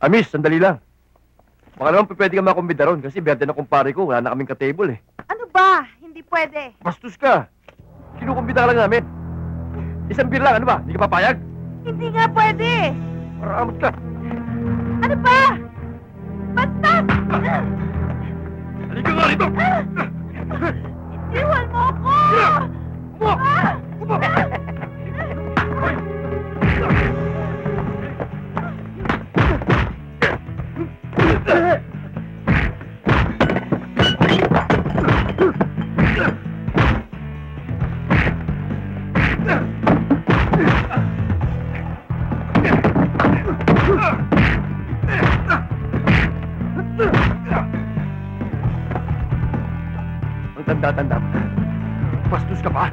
Miss, sandali lang. Baka naman pwede ka makumbida ron kasi berde na kumpare ko. Wala na kaming ka-table eh. Ano ba? Hindi pwede. Bastos ka. Kinukumbida ka lang namin. Isang beer lang, ano ba? Hindi ka papayag? Hindi nga pwede. Maramot ka. Ano ba? Basta! Halika nga rito! Iwan mo ako! Ang tanda-tanda mo. Bastos ka pa?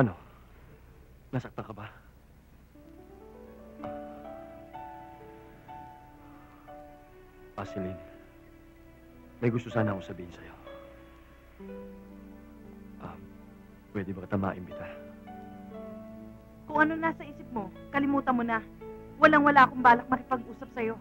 Ano? Nasaktan ka ba? Celine, may gusto sana akong sabihin sa'yo. Pwede ba kita maimbita? Kung ano nasa isip mo, kalimutan mo na. Walang-wala akong balak makipag-usap sa'yo.